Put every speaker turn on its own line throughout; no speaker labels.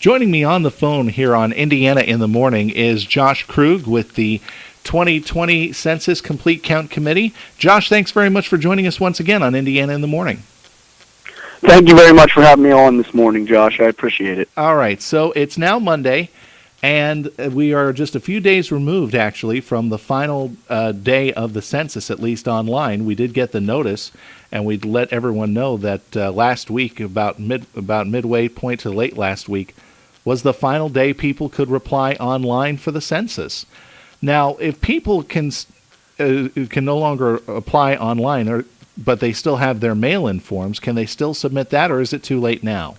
Joining me on the phone here on Indiana in the Morning is Josh Krug with the 2020 Census Complete Count Committee. Josh, thanks very much for joining us once again on Indiana in the Morning.
Thank you very much for having me on this morning, Josh. I appreciate it.
All right, so it's now Monday, and we are just a few days removed, actually, from the final day of the census, at least online. We did get the notice, and we'd let everyone know that last week, about midway point to late last week, was the final day people could reply online for the census. Now, if people can no longer apply online, but they still have their mail-in forms, can they still submit that, or is it too late now?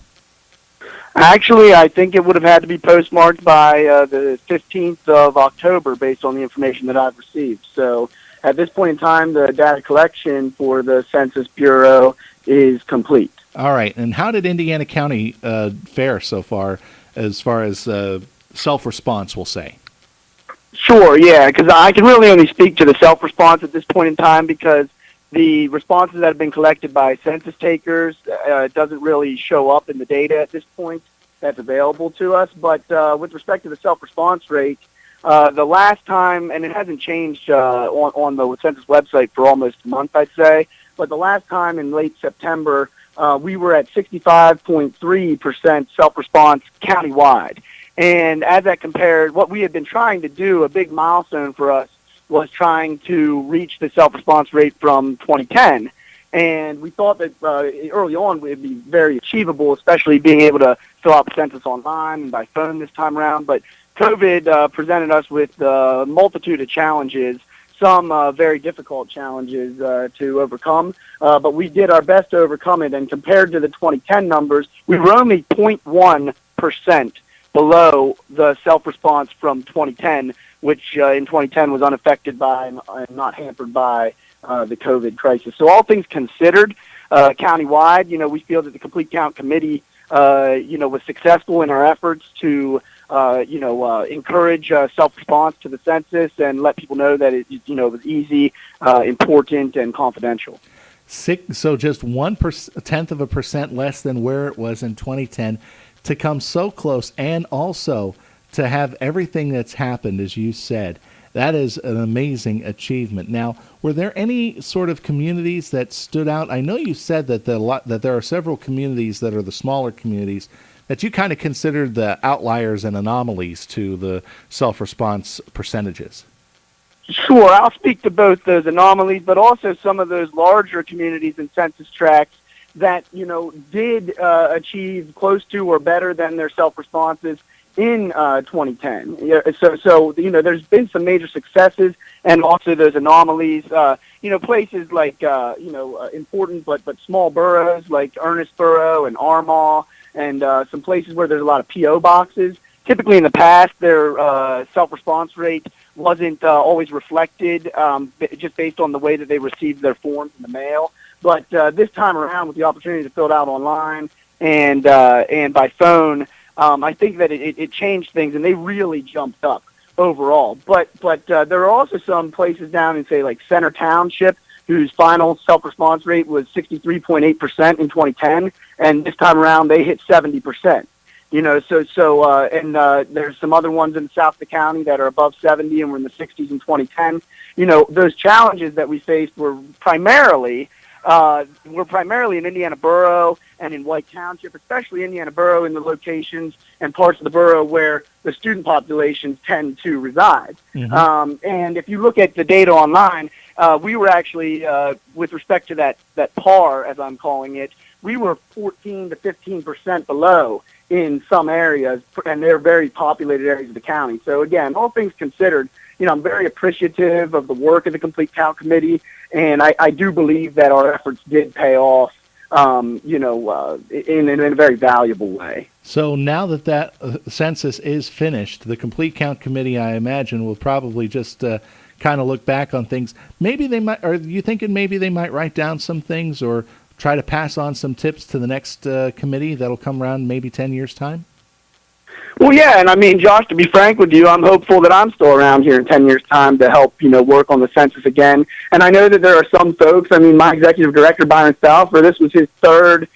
Actually, I think it would have had to be postmarked by the 15th of October based on the information that I've received. So at this point in time, the data collection for the Census Bureau is complete.
All right. And how did Indiana County fare so far as self-response, we'll say?
Sure, yeah, because I can really only speak to the self-response at this point in time because the responses that have been collected by census takers doesn't really show up in the data at this point that's available to us. But with respect to the self-response rate, the last time, and it hasn't changed on the census website for almost a month, I'd say, but the last time in late September, we were at 65.3% self-response countywide. And as that compared, what we had been trying to do, a big milestone for us, was trying to reach the self-response rate from 2010. And we thought that early on it would be very achievable, especially being able to fill out the census online and by phone this time around. But COVID presented us with a multitude of challenges, some very difficult challenges to overcome. But we did our best to overcome it. And compared to the 2010 numbers, we were only 0.1% below the self-response from 2010, which in 2010 was unaffected by and not hampered by the COVID crisis. So all things considered, countywide, we feel that the Complete Count Committee, was successful in our efforts to, encourage self-response to the census and let people know that it was easy, important, and confidential.
So just 0.1% less than where it was in 2010. To come so close and also to have everything that's happened, as you said, that is an amazing achievement. Now, were there any sort of communities that stood out? I know you said that there are several communities that are the smaller communities that you kind of considered the outliers and anomalies to the self-response percentages.
Sure, I'll speak to both those anomalies, but also some of those larger communities and census tracts that, did achieve close to or better than their self-responses in 2010. So there's been some major successes and also those anomalies. Places like, important but small boroughs like Ernestboro and Armagh and some places where there's a lot of P.O. boxes. Typically in the past, their self-response rate wasn't always reflected just based on the way that they received their forms in the mail. But this time around, with the opportunity to fill it out online and by phone, I think that it changed things, and they really jumped up overall. But there are also some places down in, say, like Center Township, whose final self-response rate was 63.8% in 2010, and this time around they hit 70%. There's some other ones in the south of the county that are above 70, and we're in the 60s in 2010. Those challenges that we faced were primarily in Indiana Borough and in White Township, especially Indiana Borough in the locations and parts of the borough where the student populations tend to reside. Mm-hmm. And if you look at the data online, we were actually, with respect to that PAR, as I'm calling it, we were 14 to 15% below in some areas, and they're very populated areas of the county. So again, all things considered, I'm very appreciative of the work of the Complete Count Committee, and I do believe that our efforts did pay off, in a very valuable way.
So now that census is finished, the Complete Count Committee, I imagine, will probably just kind of look back on things. Maybe they might, are you thinking maybe they might write down some things or try to pass on some tips to the next committee that'll come around maybe 10 years' time?
Well, yeah, and I mean, Josh, to be frank with you, I'm hopeful that I'm still around here in 10 years' time to help, work on the census again. And I know that there are some folks, my executive director, Byron Stauffer, this was his third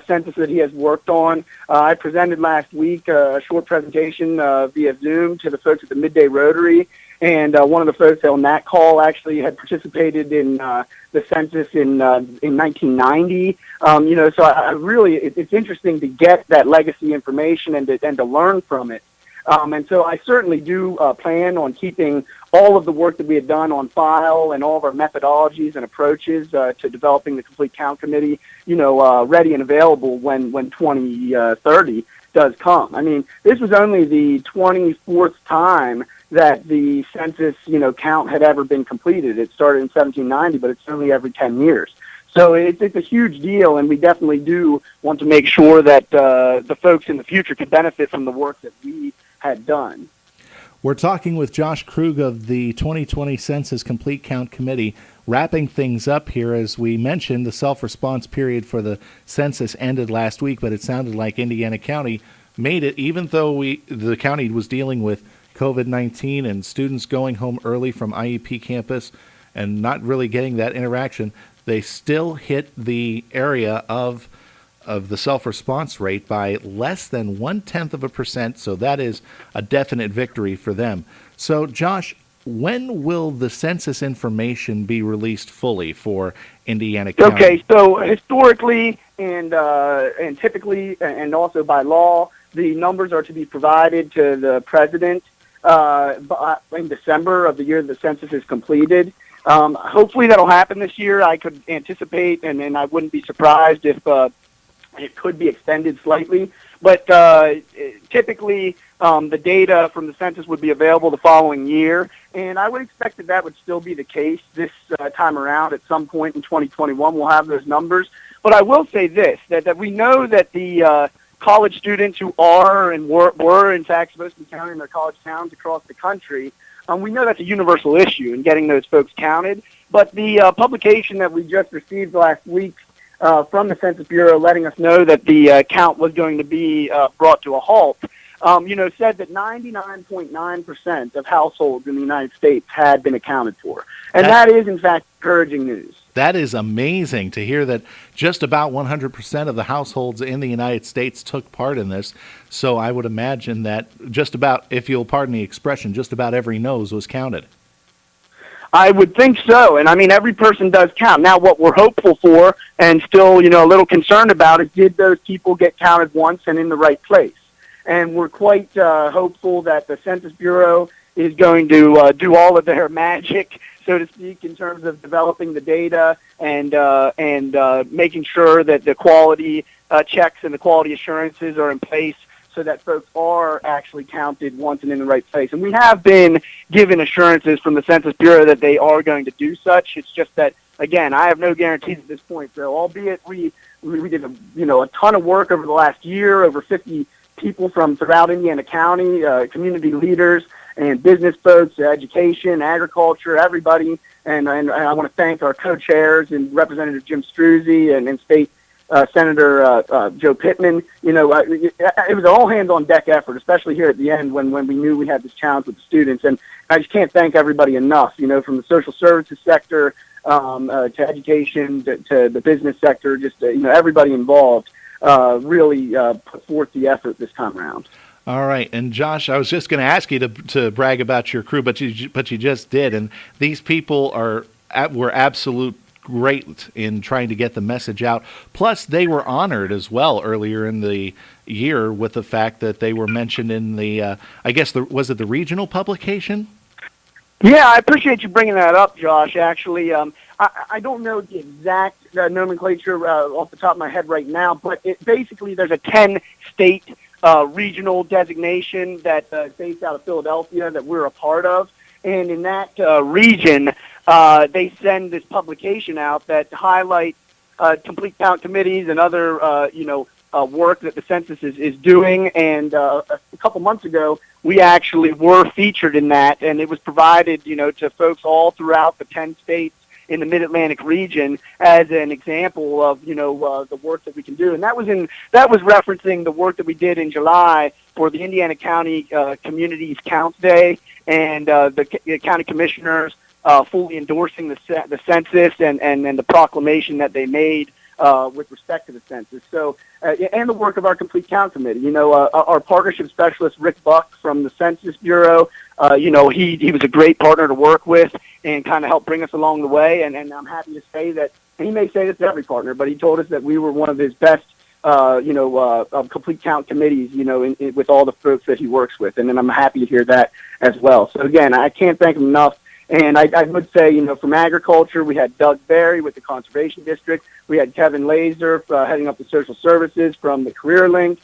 census that he has worked on. I presented last week a short presentation via Zoom to the folks at the Midday Rotary, and one of the folks on that call actually had participated in the census in 1990. So I really, it's interesting to get that legacy information and to learn from it. And so I certainly do plan on keeping all of the work that we had done on file and all of our methodologies and approaches to developing the Complete Count Committee, ready and available when 2030 does come. I mean, this was only the 24th time that the census, count had ever been completed. It started in 1790, but it's only every 10 years. So it's a huge deal, and we definitely do want to make sure that the folks in the future can benefit from the work that we had done.
We're talking with Josh Krug of the 2020 Census Complete Count Committee, wrapping things up here. As we mentioned, the self-response period for the census ended last week, but it sounded like Indiana County made it, even though the county was dealing with COVID-19 and students going home early from IEP campus and not really getting that interaction. They still hit the area of the self-response rate by less than 0.1%, so that is a definite victory for them. So, Josh, when will the census information be released fully for Indiana County?
Okay, so historically and typically and also by law, the numbers are to be provided to the president in December of the year the census is completed. Hopefully that'll happen this year. I could anticipate, and I wouldn't be surprised if it could be extended slightly. But typically, the data from the census would be available the following year, and I would expect that would still be the case this time around. At some point in 2021, we'll have those numbers. But I will say this, that we know that the college students who are and were in fact supposed to be counted in their college towns across the country, we know that's a universal issue in getting those folks counted. But the publication that we just received last week from the Census Bureau letting us know that the count was going to be brought to a halt, said that 99.9% of households in the United States had been accounted for. And that is, in fact, encouraging news.
That is amazing to hear that just about 100% of the households in the United States took part in this. So I would imagine that just about, if you'll pardon the expression, just about every nose was counted.
I would think so. And I mean, every person does count. Now, what we're hopeful for and still, a little concerned about is, did those people get counted once and in the right place? And we're quite hopeful that the Census Bureau is going to do all of their magic, so to speak, in terms of developing the data and making sure that the quality checks and the quality assurances are in place so that folks are actually counted once and in the right place. And we have been given assurances from the Census Bureau that they are going to do such. It's just that, again, I have no guarantees at this point. So albeit we did a ton of work over the last year, over 50 people from throughout Indiana County, community leaders and business folks, education, agriculture, everybody. And I want to thank our co-chairs and Representative Jim Struzzi and State Senator Joe Pittman. It was an all-hands-on-deck effort, especially here at the end when we knew we had this challenge with the students. And I just can't thank everybody enough, from the social services sector to education to the business sector, just everybody involved really put forth the effort this time around.
All right, and Josh, I was just going to ask you to brag about your crew, but you just did, and these people were absolute great in trying to get the message out. Plus, they were honored as well earlier in the year with the fact that they were mentioned in the, was it the regional publication?
Yeah, I appreciate you bringing that up, Josh. Actually, I don't know the exact nomenclature off the top of my head right now, but basically there's a 10-state regional designation that's based out of Philadelphia that we're a part of. And in that region, they send this publication out that highlights complete count committees and other, work that the census is doing. And a couple months ago, we actually were featured in that, and it was provided, to folks all throughout the 10 states in the Mid-Atlantic region as an example of, the work that we can do. And that was referencing the work that we did in July for the Indiana County Communities Count Day, and the county commissioners fully endorsing the census and the proclamation that they made with respect to the census. So, and the work of our Complete Count Committee. You know, our partnership specialist, Rick Buck from the Census Bureau, you know, he was a great partner to work with and kind of helped bring us along the way. And I'm happy to say that, and he may say this to every partner, but he told us that we were one of his best, complete count committees, you know, with all the folks that he works with. And then I'm happy to hear that as well. So again, I can't thank him enough. And I would say, you know, from agriculture, we had Doug Berry with the Conservation District. We had Kevin Laser heading up the social services from the Career Link.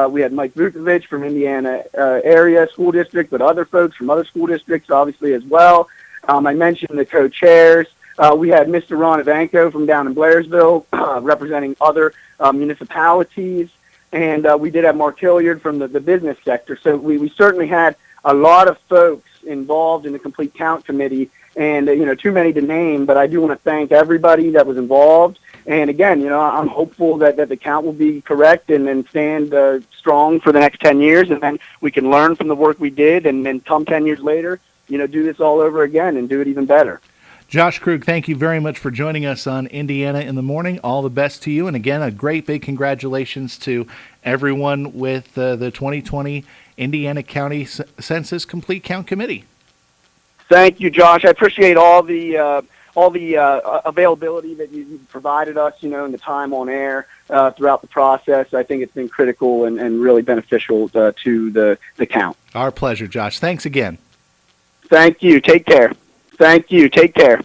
We had Mike Vukovic from Indiana area school district, but other folks from other school districts, obviously, as well. I mentioned the co-chairs. We had Mr. Ron Ivanko from down in Blairsville representing other municipalities. And we did have Mark Hilliard from the business sector. So we certainly had a lot of folks involved in the Complete Count Committee, and you know, too many to name, but I do want to thank everybody that was involved. And again, you know, I'm hopeful that the count will be correct and stand strong for the next 10 years, and then we can learn from the work we did, and then come 10 years later, you know, do this all over again and do it even better.
Josh Krug, thank you very much for joining us on Indiana in the Morning. All the best to you. And again, a great big congratulations to everyone with the 2020 Indiana County Census Complete Count Committee.
Thank you, Josh. I appreciate all the availability that you provided us, you know, and the time on air throughout the process. I think it's been critical and really beneficial to the count.
Our pleasure, Josh. Thanks again.
Thank you. Take care. Thank you. Take care.